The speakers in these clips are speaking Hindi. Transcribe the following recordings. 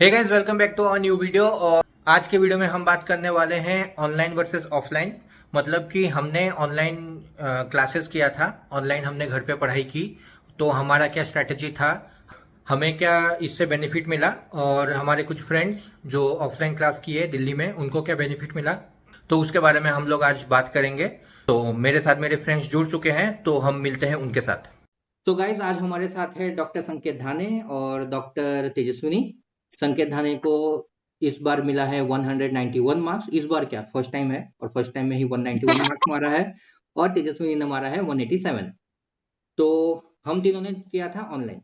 Hey guys, welcome back to a new video. और आज के वीडियो में हम बात करने वाले हैं ऑनलाइन वर्सेस ऑफलाइन। मतलब कि हमने ऑनलाइन क्लासेस किया था, ऑनलाइन हमने घर पे पढ़ाई की, तो हमारा क्या स्ट्रैटेजी था, हमें क्या इससे बेनिफिट मिला, और हमारे कुछ फ्रेंड्स जो ऑफलाइन क्लास किए दिल्ली में उनको क्या बेनिफिट मिला, तो उसके बारे में हम लोग आज बात करेंगे। तो मेरे साथ मेरे फ्रेंड्स जुड़ चुके हैं, तो हम मिलते हैं उनके साथ। तो गाइज, आज हमारे साथ है डॉक्टर संकेत धाने और डॉक्टर तेजस्विनी। संकेत धाने को इस बार मिला है 191 मार्क्स। इस बार क्या फर्स्ट टाइम है, और फर्स्ट टाइम में ही 191 मार्क्स मारा है। और तेजस्विनी ने मारा है 187। तो हम तीनों ने किया था ऑनलाइन।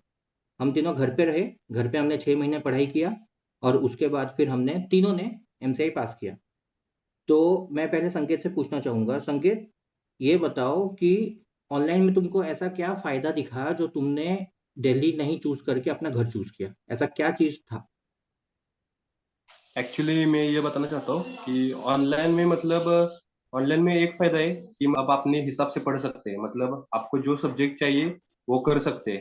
हम तीनों घर पे रहे, घर पे हमने 6 महीने पढ़ाई किया, और उसके बाद फिर हमने तीनों ने एमसीआई पास किया। तो मैं पहले संकेत से पूछना चाहूंगा, संकेत ये बताओ कि ऑनलाइन में तुमको ऐसा क्या फायदा दिखा जो तुमने दिल्ली नहीं चूज करके अपना घर चूज किया, ऐसा क्या चीज था? एक्चुअली मैं ये बताना चाहता हूँ कि ऑनलाइन में एक फायदा है कि आप अपने हिसाब से पढ़ सकते हैं। मतलब आपको जो सब्जेक्ट चाहिए वो कर सकते हैं।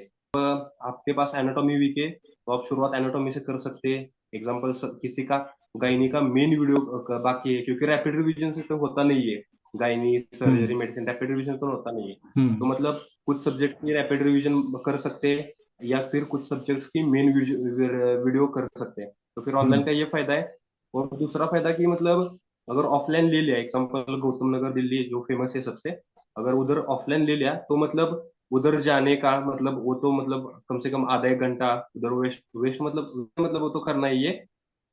आपके पास एनाटॉमी वीक है तो आप शुरुआत एनाटॉमी से कर सकते हैं। एग्जाम्पल किसी का गायनी का मेन वीडियो बाकी है, क्योंकि रैपिड रिवीजन से तो होता नहीं है। गायनी सर्जरी हम्म। मेडिसिन रैपिड रिवीजन तो होता नहीं है। तो हम्म। मतलब कुछ सब्जेक्ट की रैपिड रिवीजन कर सकते हैं, या फिर कुछ सब्जेक्ट्स की मेन वीडियो कर सकते हैं। तो फिर ऑनलाइन हम्म। का ये फायदा है। और दूसरा फायदा कि मतलब अगर ऑफलाइन ले लिया, एग्जांपल गौतम नगर दिल्ली जो फेमस है सबसे, अगर उधर ऑफलाइन ले लिया तो मतलब उधर जाने का मतलब वो तो मतलब कम से कम आधा एक घंटा उधर वेस्ट वेस्ट मतलब वो तो करना ही है।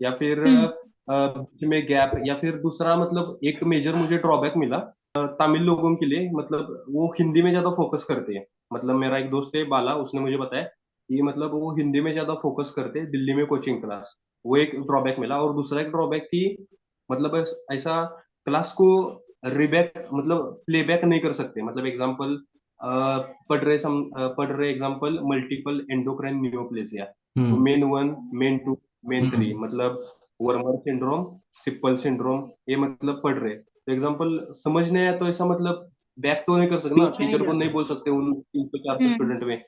या फिर हम्म। बीच में गैप, या फिर दूसरा मतलब एक मेजर मुझे ड्रॉबैक मिला तमिल लोगों के लिए। मतलब वो हिंदी में ज्यादा फोकस करते हैं। मतलब मेरा एक दोस्त है बाला, उसने मुझे बताया कि मतलब वो हिंदी में ज्यादा फोकस करते हैं दिल्ली में कोचिंग क्लास। वो एक ड्रॉबैक मिला। और दूसरा एक ड्रॉबैक थी, मतलब ऐसा क्लास को रिबैक मतलब प्लेबैक नहीं कर सकते। मतलब एग्जांपल पढ़ रहे एग्जांपल मल्टीपल एंडोक्राइन न्यूरोप्लेसिया, तो hmm. MEN one, MEN two, MEN three, hmm. मतलब वर्मर सिंड्रोम, सिप्पल सिंड्रोम, ये मतलब पढ़ रहे तो एग्जांपल समझ नहीं आया तो ऐसा मतलब बैक तो नहीं कर सकते ना, पीछे नहीं टीचर को नहीं जाते। बोल सकते उन 300 400 हम्म। स्टूडेंट में,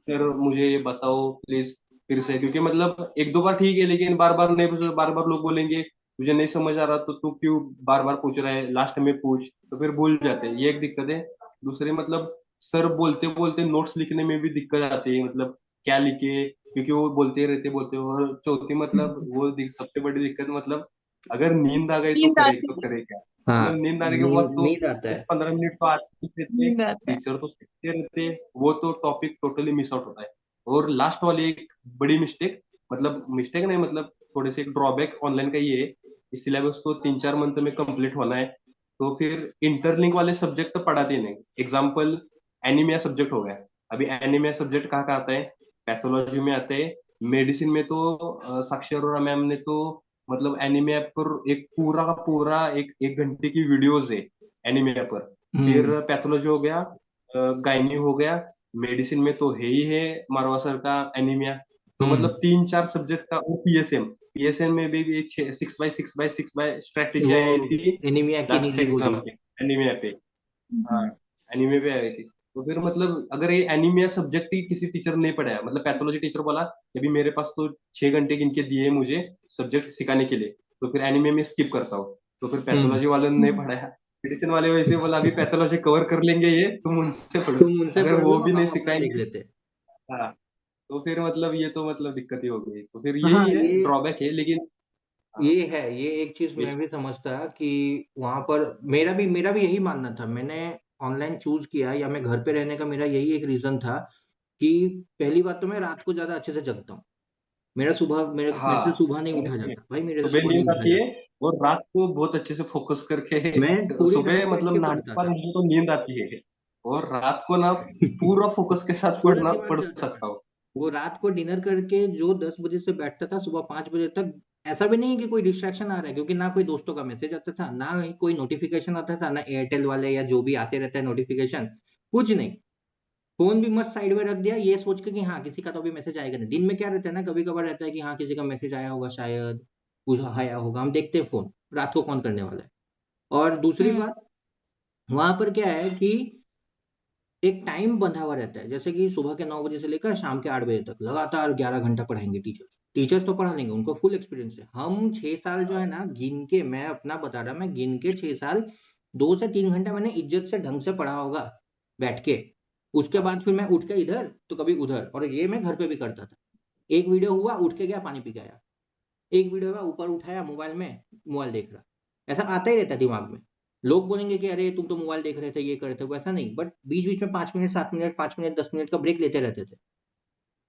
सर मुझे ये बताओ प्लीज फिर से। क्योंकि मतलब एक दो बार ठीक है, लेकिन बार बार नहीं, बार बार लोग बोलेंगे तुझे नहीं समझ आ रहा तो तू क्यों बार बार पूछ रहा है, लास्ट में पूछ, तो फिर भूल जाते हैं। ये एक दिक्कत है। दूसरी मतलब सर बोलते बोलते नोट्स लिखने में भी दिक्कत आती है, मतलब क्या लिखे, क्योंकि वो बोलते रहते बोलते। और चौथी मतलब वो सबसे बड़ी दिक्कत, मतलब अगर नींद आ गई तो नींद करे आती है। क्या। हाँ, मतलब नींद आने के बाद नींद तो नींद आता है। 15 मिनट तो आते ही रहते, नींद आता है। टीचर तो सीखते रहते, वो तो टॉपिक टोटली मिस आउट होता है। और लास्ट वाली एक बड़ी मिस्टेक, मतलब मिस्टेक नहीं, मतलब थोड़े से एक ड्रॉबैक ऑनलाइन का ये है कि सिलेबस तो 3 4 मंथ में कंप्लीट होना है, तो फिर इंटरलिंक वाले सब्जेक्ट तो पढ़ाते नहीं। एग्जाम्पल एनीमिया सब्जेक्ट हो गया। अभी एनीमिया सब्जेक्ट कहाँ कहाँ आता है? पैथोलॉजी में आते हैं। मेडिसिन में तो साक्षी अरोड़ा मैम ने तो मतलब एनीमिया पर एक पूरा का पूरा एक एक घंटे की वीडियोज है एनीमिया पर। हम्म। फिर पैथोलॉजी हो गया, गायनी हो गया, मेडिसिन में तो है ही है मारवा सर का एनीमिया। तो हम्म। मतलब 3 4 सब्जेक्ट का। और पीएसएम, पीएसएम में भी 6x6x6 स्ट्रेटेजी वो आई थी एनीमिया की लास्ट नीली गोली। एग्जाम पे, एनीमिया पे। हाँ, हम्म। एनीमिया पे आई थी। तो फिर मतलब अगर ये एनीमिया सब्जेक्ट ही किसी टीचर ने पढ़ाया, मतलब पैथोलॉजी टीचर बोला अभी मेरे पास तो 6 घंटे गिनके दिए मुझे सब्जेक्ट सिखाने के लिए, तो फिर एनीमिया में स्किप करता हूँ। तो फिर हम्म। पैथोलॉजी वाले ने नहीं हम्म। पढ़ाया। मेडिसिन वाले वैसे बोला अभी पैथोलॉजी कवर कर लेंगे, ये तुम उनसे पढ़ो। तुम उनसे अगर पढ़ वो लो, भी नहीं हम अपना देख सिखाएंगे, लेते। हाँ, तो फिर मतलब ये तो मतलब दिक्कत ही हो गई। तो फिर हाँ, यही है, ड्रॉबैक है, लेकिन हाँ, ये है, ये एक चीज मैं भी समझता कि वहां पर मेरा भी यही मानना था। मैंने ऑनलाइन चूज किया, या मैं घर पे रहने का मेरा यही एक रीजन था कि पहली बात तो मैं रात को ज्यादा अच्छे से जगता हूँ। मेरे से हाँ, सुबह नहीं उठा जाता भाई, मेरे से सुबह सुबह नहीं नींद उठा आती है जाता। और रात को बहुत अच्छे से फोकस करके मैं पूरी सुबह रात बैठ मतलब के नहाने के पढ़ता बाद था। मुझे तो नींद आती है, और रात को ना पूरा फोकस के साथ पूरा पढ़ना दिमाग पढ़ चलता था। सकता हूँ। वो रात को डिनर करके जो 10 बजे से बैठता था सुबह 5 बजे तक, ऐसा भी नहीं कि कोई डिस्ट्रैक्शन आ रहा है, क्योंकि ना कोई दोस्तों का मैसेज आता था, ना ही कोई नोटिफिकेशन आता था, ना एयरटेल वाले या जो भी आते रहता है नोटिफिकेशन, कुछ नहीं। फोन भी मस्त साइड में रख दिया, ये सोच के कि हाँ किसी का तो अभी मैसेज आएगा नहीं। दिन में क्या रहता है ना, कभी कभार रहता है कि हाँ किसी का मैसेज आया होगा, शायद कुछ आया होगा, हम देखते हैं फोन, रात को कौन करने वाला है। और दूसरी हम्म। बात, वहां पर क्या है कि एक टाइम बंधा हुआ रहता है, जैसे कि सुबह के 9 बजे से लेकर शाम के 8 बजे तक लगातार 11 घंटा पढ़ाएंगे टीचर। टीचर्स तो पढ़ा लेंगे, उनको फुल एक्सपीरियंस है। हम 6 साल जो है ना, गिन के, मैं अपना बता रहा, मैं गिन के 6 साल 2 से 3 घंटा मैंने इज्जत से ढंग से पढ़ा होगा बैठ के। उसके बाद फिर मैं उठ के इधर तो कभी उधर, और ये मैं घर पे भी करता था। एक वीडियो हुआ, उठ के गया, पानी पी के आया। एक वीडियो हुआ, ऊपर उठाया, मोबाइल में मोबाइल देख रहा। ऐसा आता ही रहता है दिमाग में। लोग बोलेंगे कि अरे तुम तो मोबाइल देख रहे थे, ये कर रहे थे, वैसा नहीं, बट बीच बीच में 5 मिनट 7 मिनट 5 मिनट 10 मिनट का ब्रेक लेते रहते थे।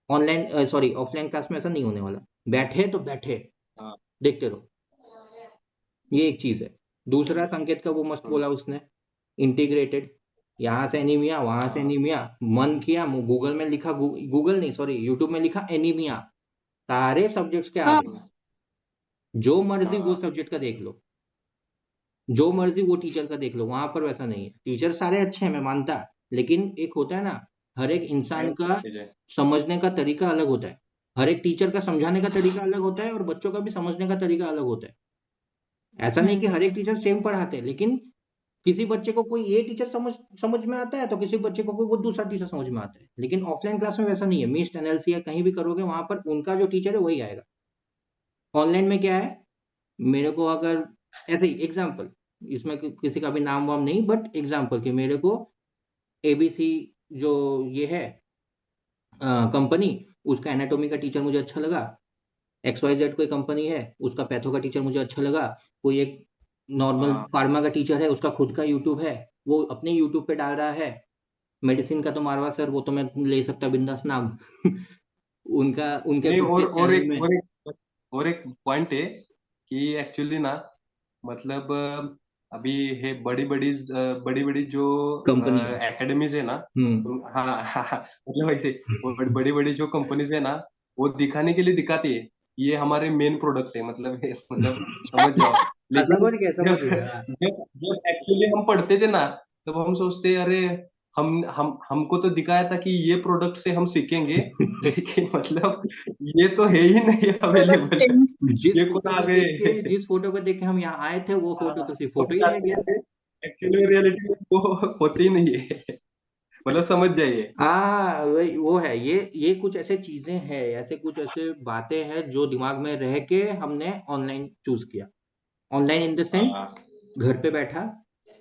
ऑनलाइन सॉरी ऑफलाइन क्लास में ऐसा नहीं होने वाला। बैठे तो बैठे, हाँ। देखते रहो। ये एक चीज है। दूसरा, संकेत का वो मस्त हम्म, बोला उसने, इंटीग्रेटेड। यहाँ से एनीमिया, वहां से हाँ एनीमिया। मन किया गूगल में लिखा, गूगल नहीं सॉरी यूट्यूब में लिखा एनीमिया, सारे सब्जेक्ट्स के आ हाँ गए। जो मर्जी वो हाँ सब्जेक्ट का देख लो, जो मर्जी वो टीचर का देख लो। वहां पर वैसा नहीं है। टीचर सारे अच्छे हैं, मैं मानता, लेकिन एक होता है ना, हर एक इंसान का चीज है। समझने का तरीका अलग होता है। हर एक टीचर का समझाने का तरीका अलग होता है, और बच्चों का भी समझने का तरीका अलग होता है। ऐसा नहीं कि हर एक टीचर सेम पढ़ाते हैं, लेकिन किसी बच्चे को कोई ये टीचर समझ समझ में आता है, तो किसी बच्चे को कोई वो दूसरा टीचर समझ में आता है। लेकिन ऑफलाइन क्लास में वैसा नहीं है। मिस्ट एनएलसी या कहीं भी करोगे, वहां पर उनका जो टीचर है वही आएगा। ऑनलाइन में क्या है, मेरे को अगर ऐसे ही एग्जाम्पल, इसमें किसी का भी नाम वाम नहीं, बट एग्जाम्पल कि मेरे को एबीसी जो ये है कंपनी, उसका एनाटॉमी का टीचर मुझे अच्छा लगा। एक्स वाई जेड कोई कंपनी है, उसका पैथो का टीचर मुझे अच्छा लगा। कोई एक नॉर्मल हाँ फार्मा का टीचर है, उसका खुद का यूट्यूब है, वो अपने यूट्यूब पे डाल रहा है। मेडिसिन का तो मारवा सर, वो तो मैं ले सकता बिंदास नाम उनका, उनके नहीं, खुद के और चैनल एक में। और एक पॉइंट है कि एक्चुअली ना, मतलब अभी है बड़ी बड़ी जो कंपनीज। एकेडमीज है ना, हम्म। हाँ हाँ, मतलब ऐसे बड़ी बड़ी जो कंपनीज है ना, वो दिखाने के लिए दिखाती है ये हमारे मेन प्रोडक्ट है, मतलब समझ जाओ। लेकिन समझ गया समझ जब गया। जब जब एक्चुअली हम पढ़ते थे ना, तब हम सोचते अरे हमको तो दिखाया था कि ये प्रोडक्ट से हम सीखेंगे, लेकिन मतलब ये तो है ही नहीं अवेलेबल। जिस ये फोटो कौन आ को देख के, गए। जिस फोटो को देख के हम यहाँ आए थे, वो फोटो तो सिर्फ फोटो ही रह गया। एक्चुअली रियलिटी में वो होती ही नहीं है, मतलब समझ जाइए। वही वो है। ये कुछ ऐसे चीजें हैं, ऐसे कुछ ऐसे बातें हैं जो दिमाग में रह के हमने ऑनलाइन चूज किया। ऑनलाइन इन द सेंस, हाँ घर पे बैठा,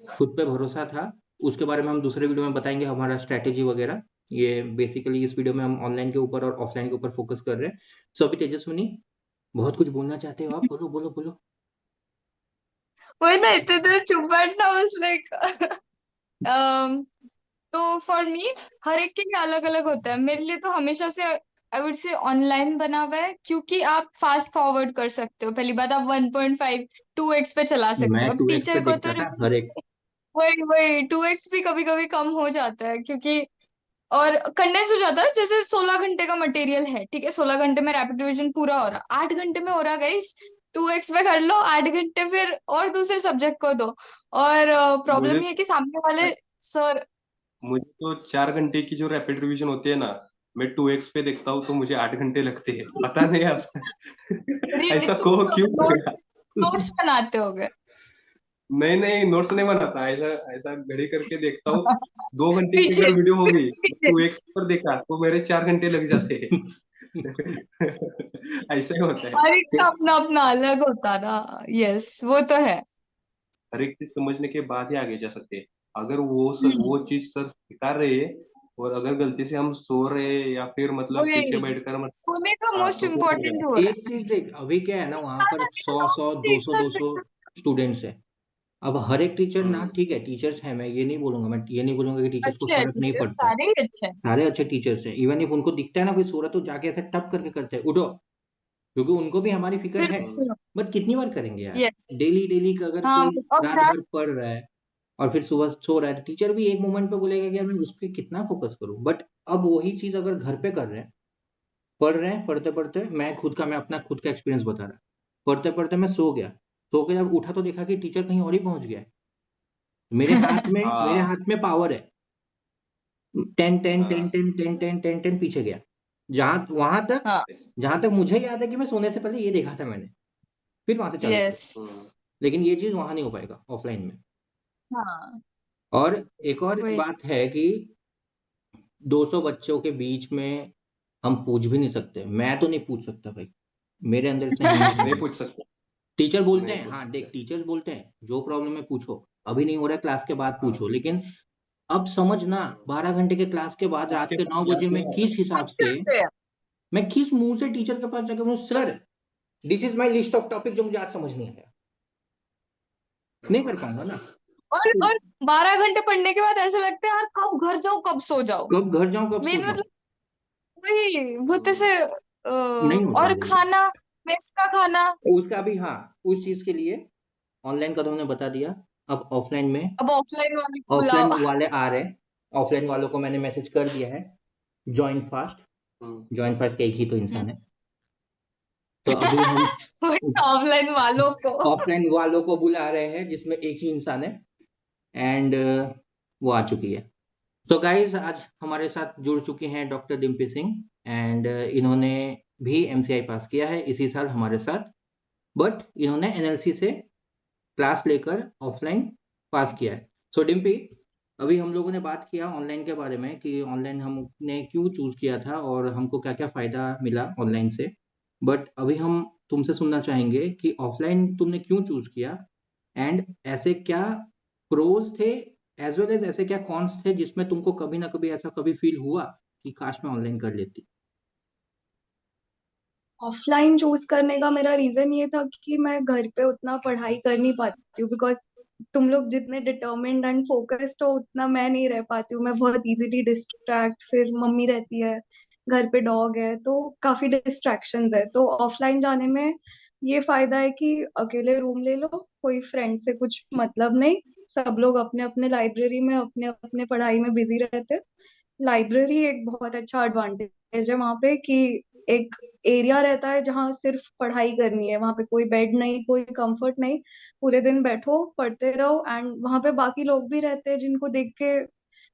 खुद पे भरोसा था। उसके बारे में हम दूसरे वीडियो में बताएंगे, हमारा स्ट्रैटेजी वगैरह। ये बेसिकली इस वीडियो में हम ऑनलाइन के ऊपर और ऑफलाइन के ऊपर फोकस कर रहे हैं। सो अभी तेजस्विनी, बहुत कुछ बोलना चाहते हो आप, बोलो बोलो बोलो। वही ना, इतने देर चुप बैठना वाज लाइक तो फॉर मी हर एक के लिए अलग अलग होता है। मेरे लिए तो हमेशा से आई वुड से ऑनलाइन बना हुआ है, क्योंकि आप फास्ट फॉरवर्ड कर सकते हो। पहली बात, आप 1.5 2x पे चला सकते मैं हो। अब 2x पे टीचर को तो देखता था हर एक। वही वही 2x भी कभी कभी कम हो जाता है, क्योंकि और कंडेंस हो जाता है। जैसे 16 घंटे का मटेरियल है, ठीक है, 16 घंटे में रैपिड रिवीजन पूरा हो रहा, 8 घंटे में हो रहा गाइस। 2x पे कर लो, 8 घंटे फिर और दूसरे सब्जेक्ट को दो। और मुझे प्रॉब्लम ये है कि सामने वाले सर मुझे तो 4 घंटे की जो रैपिड रिवीजन होती है ना, मैं 2x पे देखता हूँ तो मुझे 8 घंटे लगते हैं, पता नहीं ऐसा ऐसा को क्यों हो नोट्स गया। नोट्स बनाते हो गए। नहीं नहीं, नोट्स नहीं बनाता, ऐसा ऐसा घड़ी करके देखता हूँ। 2 घंटे की पीछे अगर वीडियो होगी तो पीछे 2x पर देखा तो मेरे 4 घंटे लग जाते हैं। ऐसा ही होता है। हर एक का अपना अपना अलग होता ना। यस, वो तो है। हर एक चीज समझने के बाद ही आगे जा सकते हैं। अगर हम्म, वो चीज सर सिखा रहे हैं, और अगर गलती से हम सो रहे हैं या फिर मतलब पीछे वही बैठकर सोने का हाँ, मोस्ट तो वो हो इम्पोर्टेंट हो जाएगा। रहा एक चीज देख, अभी क्या है ना, वहां पर है। 100 100 एक 200 साथ 200 स्टूडेंट्स है। अब हर एक टीचर ना, हम्म, ठीक है टीचर्स है, मैं ये नहीं बोलूंगा, मैं ये नहीं बोलूंगा कि टीचर्स को अच्छे हैं फर्क नहीं टीचर, पड़ता है। सारे ही अच्छे हैं। सारे अच्छे टीचर्स हैं। इवन इफ उनको दिखता है ना कोई सूरत, तो जाके ऐसे टप करके करते हैं, उठो, क्योंकि उनको भी हमारी फिक्र है। हम्म, बिल्कुल। बट कितनी बार करेंगे यार। यस। डेली डेली का अगर हाँ, कोई और रात दैट भर पढ़ रहा है और फिर सुबह सो रहा है, तो टीचर भी एक मोमेंट पे बोलेगा कि यार मैं उस पर कितना फोकस करूं। बट अब वही चीज अगर घर पे कर रहे हैं, पढ़ रहे हैं, पढ़ते पढ़ते, मैं अपना खुद का एक्सपीरियंस बता रहा, पढ़ते पढ़ते मैं सो गया। सो के जब उठा तो देखा कि टीचर कहीं और ही पहुंच गया है। मेरे हाँ हाथ में पावर है। 10 10 10 हाँ 10 10 10 10 10 पीछे गया। हाँ। जहां तक मुझे याद है कि मैं सोने से पहले ये देखा था मैंने, फिर वहां से चालू किया। यस। हम्म, लेकिन ये चीज वहां नहीं हो पाएगा ऑफलाइन में। हाँ, और एक और वही। बात है कि 200 बच्चों के बीच में हम पूछ भी नहीं सकते। मैं तो नहीं पूछ सकता भाई। मेरे अंदर इतना हिम्मत नहीं नहीं। पूछ सकते। टीचर बोलते नहीं हैं, पूछ हाँ सकते। देख, टीचर्स बोलते हैं जो प्रॉब्लम है पूछो, अभी नहीं हो रहा है क्लास के बाद हाँ। पूछो, लेकिन अब समझना, 12 घंटे के क्लास के बाद रात उसके के बाद नौ याद बजे मैं नहीं आ रहा। किस हिसाब से, मैं किस मुंह से टीचर के पास जाकर बोलूं, sir this is my list of topic जो मुझे आज समझ नहीं आया, नहीं कर पाऊंगा ना। और 12 घंटे पढ़ने के बाद ऐसा लगता है यार कब घर जाऊं कब सो जाऊं। कब घर जाऊं कब सो मेन जाऊं, मतलब वही होते से नहीं होता और जल्दी। खाना, मेस का खाना। तो उसका भी, हाँ, उस चीज के लिए ऑनलाइन का तो हमने बता दिया। अब ऑफलाइन में, अब ऑफलाइन वाले को ऑफलाइन बुलाओ। वाले आ रहे हैं, ऑफलाइन वालों को मैंने मैसेज कर दिया है, ज्वाइन फास्ट। हम्म। ज्वाइन फास्ट का एक ही तो इंसान है, तो अभी हम ऑफलाइन वालों को। ऑफलाइन वालों को बुला रहे हैं जिसमें एक ही इंसान है, एंड वो आ चुकी है। तो गाइज आज हमारे साथ जुड़ चुके हैं डॉक्टर डिम्पी सिंह, एंड इन्होंने भी एमसीआई पास किया है इसी साल हमारे साथ, बट इन्होंने एनएलसी से क्लास लेकर ऑफलाइन पास किया है। सो डिम्पी, अभी हम लोगों ने बात किया ऑनलाइन के बारे में कि ऑनलाइन हमने क्यों चूज किया था और हमको क्या क्या फायदा मिला ऑनलाइन से, बट अभी हम तुमसे सुनना चाहेंगे कि ऑफलाइन तुमने क्यों चूज किया, एंड ऐसे क्या प्रोज थे एज वेल एज ऐसे क्या कॉन्स थे जिसमें तुमको कभी ना कभी ऐसा कभी फील हुआ कि काश मैं ऑनलाइन कर लेती। ऑफलाइन चूज करने का मेरा रीजन ये था कि मैं घर पे उतना पढ़ाई कर नहीं पाती हूँ, बिकॉज तुम लोग जितने डिटर्मिन्ड एंड फोकस्ड हो उतना मैं नहीं रह पाती हूँ। मैं बहुत इजीली डिस्ट्रैक्ट, फिर मम्मी रहती है, घर पे डॉग है, तो काफी डिस्ट्रैक्शंस है। तो ऑफलाइन जाने में ये फायदा है कि अकेले रूम ले लो, कोई फ्रेंड से कुछ मतलब नहीं, सब लोग अपने अपने लाइब्रेरी में अपने अपने पढ़ाई में बिजी रहते हैं। लाइब्रेरी एक बहुत अच्छा एडवांटेज है वहां पे कि एक एरिया रहता है जहाँ सिर्फ पढ़ाई करनी है, वहां पे कोई बेड नहीं, कोई कंफर्ट नहीं, पूरे दिन बैठो पढ़ते रहो। एंड वहां पे बाकी लोग भी रहते हैं जिनको देख के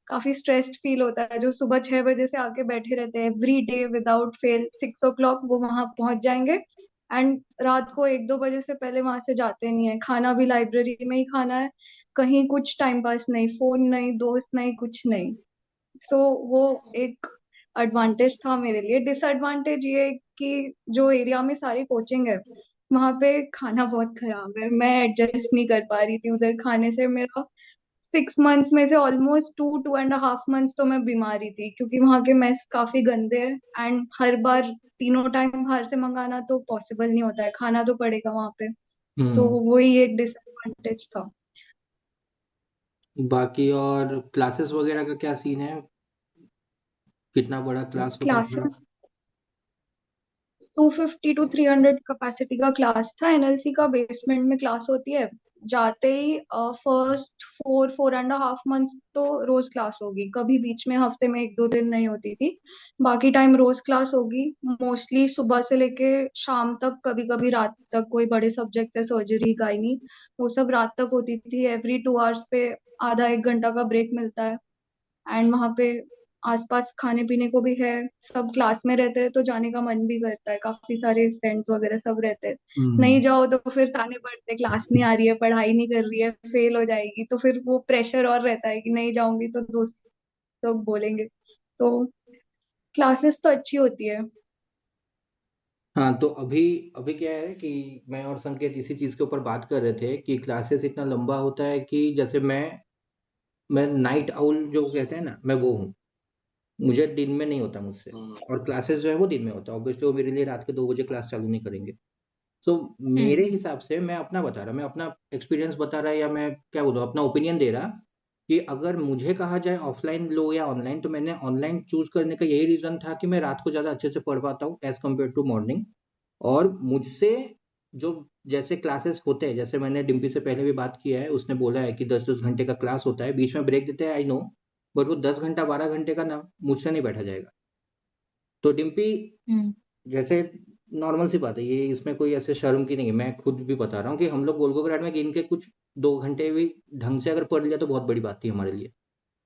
काफी स्ट्रेस्ड फील होता है, जो सुबह 6 बजे से आके बैठे रहते हैं every day without fail, 6 o'clock वो वहां पहुंच जाएंगे एंड रात को 1-2 बजे से पहले वहां से जाते नहीं है। खाना भी लाइब्रेरी में ही खाना है, कहीं कुछ टाइम पास नहीं, फोन नहीं, दोस्त नहीं, कुछ नहीं। सो वो एक एडवांटेज था मेरे लिए। डिसएडवांटेज ये है कि जो एरिया में सारी कोचिंग है वहां पे खाना बहुत खराब है, मैं एडजस्ट नहीं कर पा रही थी उधर खाने से। मेरा 6 मंथ्स में से ऑलमोस्ट 2-2.5 मंथ्स तो मैं बीमार ही थी, क्योंकि वहाँ के मेस काफी गंदे हैं एंड हर बार तीनों टाइम बाहर से मंगाना तो पॉसिबल नहीं होता है, खाना तो पड़ेगा वहां पे। तो हम्म। वही एक डिसएडवांटेज था। बाकी और क्लासेस वगैरह का क्या सीन है, कितना बड़ा क्लास होता था। क्लासेस 250 to 300 कैपेसिटी का क्लास था। एनएलसी का बेसमेंट में क्लास होती है। जाते ही फर्स्ट 4-4.5 मंथ्स तो रोज क्लास होगी, कभी बीच में हफ्ते में 1-2 दिन नहीं होती थी, बाकी टाइम रोज क्लास होगी। मोस्टली सुबह से लेके शाम तक, कभी कभी रात तक, कोई बड़े सब्जेक्ट है सर्जरी गायनी, वो सब रात तक होती थी। एवरी 2 आवर्स पे आधा 1 घंटा का ब्रेक मिलता है। एंड वहाँ पे आसपास खाने पीने को भी है। सब क्लास में रहते हैं तो जाने का मन भी करता है, काफी सारे फ्रेंड्स वगैरह सब रहते हैं। नहीं हम्म। जाओ तो फिर ताने पड़ते हैं, क्लास नहीं आ रही है, पढ़ाई नहीं कर रही है, फेल हो जाएगी, तो फिर वो प्रेशर और रहता है कि नहीं जाऊंगी तो दोस्त लोग बोलेंगे। तो क्लासेस तो अच्छी होती है। हाँ, तो अभी अभी क्या है कि मैं और संकेत इसी चीज के ऊपर बात कर रहे थे कि क्लासेस इतना लंबा होता है कि जैसे मैं नाइट आउल जो कहते हैं ना, मैं वो हूँ, मुझे दिन में नहीं होता मुझसे, हम्म। और क्लासेस जो है वो दिन में होता है, ऑब्वियसली वो मेरे लिए रात के 2 बजे क्लास चालू नहीं करेंगे। तो मेरे हम्म। हिसाब से, मैं अपना बता रहा, मैं अपना एक्सपीरियंस बता रहा, या मैं क्या बोलूँ, अपना ओपिनियन दे रहा, कि अगर मुझे कहा जाए ऑफलाइन लो या ऑनलाइन, तो मैंने ऑनलाइन चूज करने का यही रीजन था कि मैं रात को ज़्यादा अच्छे से पढ़ पाता हूँ एज कम्पेयर टू मॉर्निंग। और मुझसे जो जैसे क्लासेस होते हैं, जैसे मैंने डिम्पी से पहले भी बात किया है, उसने बोला है कि 10-10 घंटे का क्लास होता है, बीच में ब्रेक देते हैं, आई नो, बट वो 10 घंटा 12 घंटे का ना मुझसे नहीं बैठा जाएगा। तो डिम्पी, हम्म। जैसे नॉर्मल सी बात है ये, इसमें कोई ऐसे शर्म की नहीं है, मैं खुद भी बता रहा हूँ कि हम लोग गोलगोग्राड में गिन के कुछ 2 घंटे भी ढंग से अगर पढ़ लिया तो बहुत बड़ी बात थी हमारे लिए।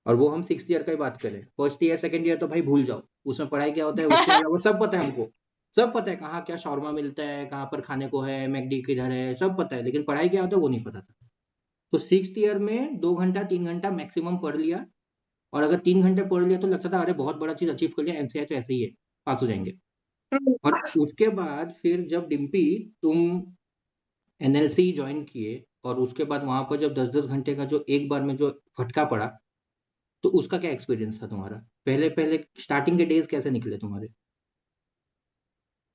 और वो हम 6th ईयर का ही बात करें, फर्स्ट ईयर सेकंड ईयर तो भाई भूल जाओ, उसमें पढ़ाई क्या होता है उसके अलावा सब पता है हमको, सब पता है कहाँ क्या शॉर्मा मिलता है, कहाँ पर खाने को है, मैकडी किधर है, सब पता है, लेकिन पढ़ाई क्या होता है वो नहीं पता था। तो 6th ईयर में 2 घंटा 3 घंटा मैक्सिमम पढ़ लिया, और अगर 3 घंटे पढ़ लिया तो लगता था अरे बहुत बड़ा चीज अचीव कर लिया, एमसीआई तो ऐसे ही है, पास हो जाएंगे। और उसके बाद फिर जब डिम्पी तुम एनएलसी ज्वाइन किए और उसके बाद वहां पर जब 10-10 घंटे का जो एक बार में जो फटका पड़ा, तो उसका क्या एक्सपीरियंस था तुम्हारा? पहले पहले स्टार्टिंग के डेज कैसे निकले तुम्हारे?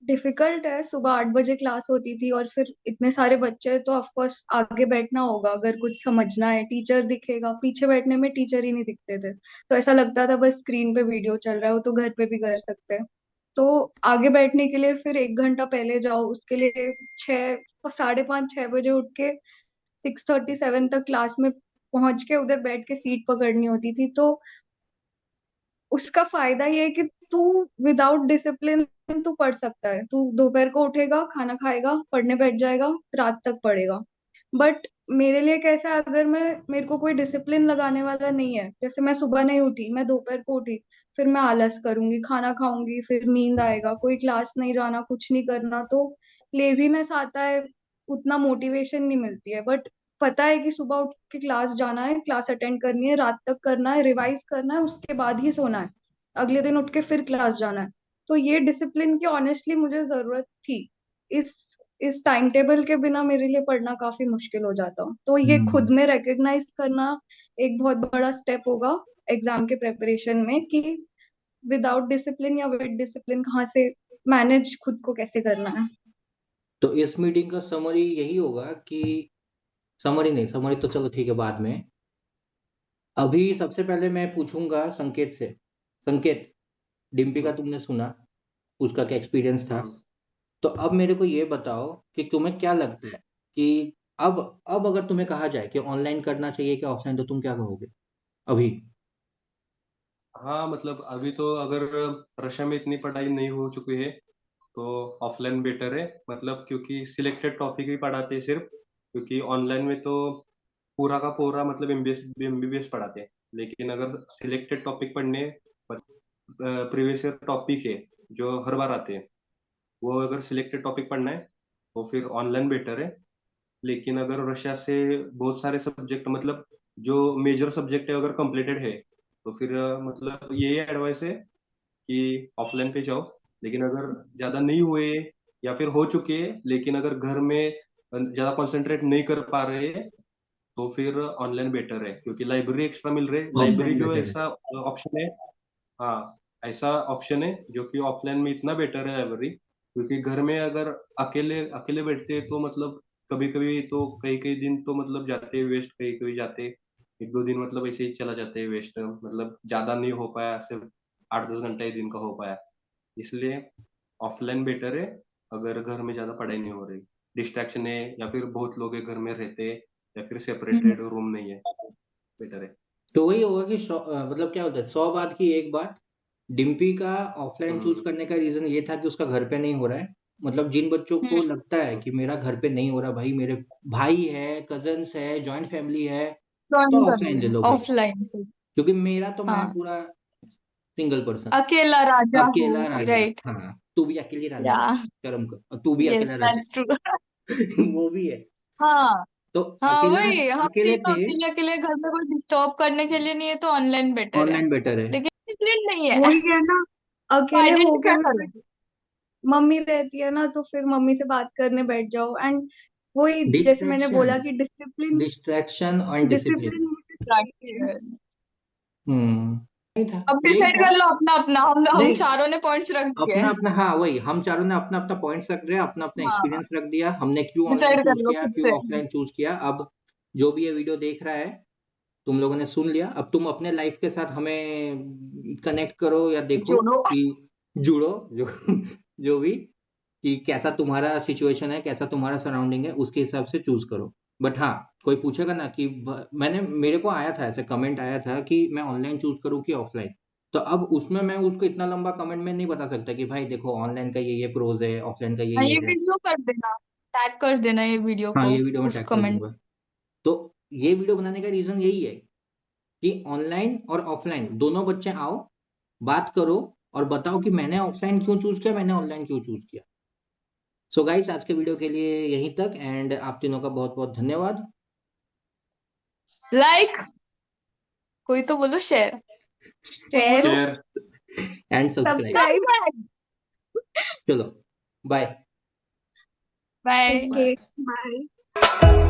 डिफिकल्ट है। सुबह 8 बजे क्लास होती थी और फिर इतने सारे बच्चे हैं, तो ऑफ कोर्स आगे बैठना होगा अगर कुछ समझना है। टीचर दिखेगा, पीछे बैठने में टीचर ही नहीं दिखते थे, तो ऐसा लगता था बस स्क्रीन पे वीडियो चल रहा है, वो तो घर पे भी कर सकते हैं। तो आगे बैठने के लिए फिर 1 घंटा पहले जाओ, उसके लिए 5:30 6 बजे उठ के 6:37 तक क्लास में पहुंच के उधर बैठ के सीट पकड़नी होती थी। तो उसका फायदा ये है कि तू विदाउट डिसिप्लिन तू पढ़ सकता है। तू दोपहर को उठेगा, खाना खाएगा, पढ़ने बैठ जाएगा, रात तक पढ़ेगा। बट मेरे लिए कैसा है, अगर मेरे को कोई डिसिप्लिन लगाने वाला नहीं है, जैसे मैं सुबह नहीं उठी, मैं दोपहर को उठी, फिर मैं आलस करूंगी, खाना खाऊंगी, फिर नींद आएगा, कोई क्लास नहीं जाना, कुछ नहीं करना, तो लेजीनेस आता है, उतना मोटिवेशन नहीं मिलती है। बट पता है कि सुबह उठ के क्लास जाना है, क्लास अटेंड करनी है, रात तक करना है, रिवाइज करना है, उसके बाद ही सोना है, अगले दिन उठ के फिर क्लास जाना है। तो ये डिसिप्लिन की ऑनेस्टली मुझे जरूरत थी। इस इस टाइम टेबल के बिना मेरे लिए पढ़ना काफी मुश्किल हो जाता। तो ये खुद हम्म। में रिकग्नाइज करना एक बहुत बड़ा स्टेप होगा एग्जाम के प्रेपरेशन में, कि विदाउट डिसिप्लिन या विद डिसिप्लिन कहाँ से मैनेज खुद को कैसे करना है। तो इस मीटिंग का समरी यही होगा कि समरी नहीं, समरी तो चलो ठीक है बाद में। अभी सबसे पहले मैं पूछूंगा संकेत से। संकेत, डिम्पी का हम्म, तुमने सुना, उसका क्या एक्सपीरियंस था? हम्म। तो अब मेरे को ये बताओ कि तुम्हें क्या लगता है कि अब अगर तुम्हें कहा जाए कि ऑनलाइन करना चाहिए कि ऑफलाइन, तो तुम क्या कहोगे अभी? हाँ मतलब अभी तो अगर रशिया में इतनी पढ़ाई नहीं हो चुकी है तो ऑफलाइन बेटर है, मतलब क्योंकि सिलेक्टेड टॉपिक ही पढ़ाते हैं सिर्फ। क्योंकि ऑनलाइन में तो पूरा का पूरा मतलब एमबीबीएस पढ़ाते हैं, लेकिन अगर सिलेक्टेड टॉपिक पढ़ने, प्रीवियस ईयर टॉपिक है जो हर बार आते हैं, वो अगर सिलेक्टेड टॉपिक पढ़ना है तो फिर ऑनलाइन बेटर है। लेकिन अगर रशिया से बहुत सारे सब्जेक्ट मतलब जो मेजर सब्जेक्ट है अगर कंप्लीटेड है तो फिर मतलब ये एडवाइस है कि ऑफलाइन पे जाओ। लेकिन अगर ज्यादा नहीं हुए या फिर हो चुके हैं लेकिन अगर घर में ज्यादा कंसंट्रेट नहीं कर पा रहे हैं तो फिर ऑनलाइन बेटर है, क्योंकि लाइब्रेरी एक्स्ट्रा मिल रहे। लाइब्रेरी ऑफलाइन जो बेटर है। ऐसा ऑप्शन है, हाँ ऐसा ऑप्शन है जो कि ऑफलाइन में इतना बेटर है लाइब्रेरी। क्योंकि घर में अगर अकेले अकेले बैठते हैं तो मतलब कभी कभी तो कई कई दिन तो मतलब जाते हैं वेस्ट, कई कभी जाते 1-2 दिन मतलब ऐसे ही चला जाते हैं वेस्ट, मतलब ज्यादा नहीं हो पाया, सिर्फ 8-10 घंटा ही दिन का हो पाया। इसलिए ऑफलाइन बेटर है अगर घर में ज्यादा पढ़ाई नहीं हो रही, डिस्ट्रैक्शन है या फिर बहुत लोग घर में रहते हैं या फिर हम्म। सेपरेटेड रूम नहीं है, बेटर है। तो वही होगा कि मतलब क्या होता है, 100 बात की एक बात। डिम्पी का ऑफलाइन चूज हम्म, करने का रीजन ये था कि उसका घर पे नहीं हो रहा है। मतलब जिन बच्चों को हम्म। लगता है कि मेरा घर पे नहीं हो रहा, भाई मेरे भाई है, कजन्स है, जॉइंट फैमिली है, तो ज्वाइन कर ऑफलाइन ले लो लो भाई। ऑफलाइन। क्योंकि मेरा तो मैं हाँ, पूरा सिंगल पर्सन, अकेला राजा हूँ। अकेला राजा। राइट। हाँ, तू भी अकेली राजा या, है, शर्म कर, और तू भी यस अकेला राजा दैट्स ट्रू। है। वो भी है। हाँ। तो हाँ, अकेला, वही हम अकेले तीनों थे, अकेले अकेले, घर में कोई डिस्टर्ब करने के लिए नहीं है, तो ऑनलाइन बेटर है। ऑनलाइन बेटर है। लेकिन डिसिप्लिन नहीं है। वही है ना, तो अकेले होके आइडेंटिफाई भी करो। फिर मम्मी रहती है ना, तो फिर मम्मी से बात करने बैठ जाओ। एंड वही जैसे मैंने डिस्ट्रैक्शन, बोला कि डिसिप्लिन डिस्ट्रैक्शन और डिसिप्लिन। डिसिप्लिन मुझे चाहिए। Right. नहीं था, अब यही डिसाइड था। कर लो अपना अपना, हम नहीं, चारों ने पॉइंट्स रख दिए। अपना अपना, हाँ वही, हम चारों ने अपना अपना पॉइंट्स रख दिया, अपना अपना हाँ, एक्सपीरियंस रख दिया, हमने क्यों ऑनलाइन डिसाइड कर चूज लो किया, खुद क्यों से। ऑफलाइन चूज किया। अब जो भी ये वीडियो देख रहा है, तुम लोगों ने सुन लिया। अब तुम अपने लाइफ के साथ हमें कनेक्ट करो या देखो जोड़ो। कि जुड़ो, जो जो भी, कि कैसा तुम्हारा सिचुएशन है, कैसा तुम्हारा सराउंडिंग है, उसके हिसाब से चूज करो। बट हाँ, कोई पूछेगा ना कि मैंने, मेरे को आया था ऐसे कमेंट आया था कि मैं ऑनलाइन चूज करूँ कि ऑफलाइन। तो अब उसमें मैं उसको इतना लंबा कमेंट में नहीं बता सकता कि भाई देखो ऑनलाइन का ये प्रोज है, ऑफलाइन का हाँ, ये ये है। वीडियो कर देना, टैग कर देना ये वीडियो हाँ, को ये वीडियो में उस टैग कर कमेंट। दूंगा। तो ये वीडियो बनाने का रीजन यही है कि ऑनलाइन और ऑफलाइन दोनों बच्चे आओ, बात करो और बताओ कि मैंने ऑफलाइन क्यों चूज किया, मैंने ऑनलाइन क्यों चूज किया। सो गाइस, आज के वीडियो के लिए यहीं तक, एंड आप तीनों का बहुत बहुत धन्यवाद। लाइक, कोई तो बोलो share. Share, and subscribe. Subscribe. Subscribe. चलो, बाय। बाय। Okay bye.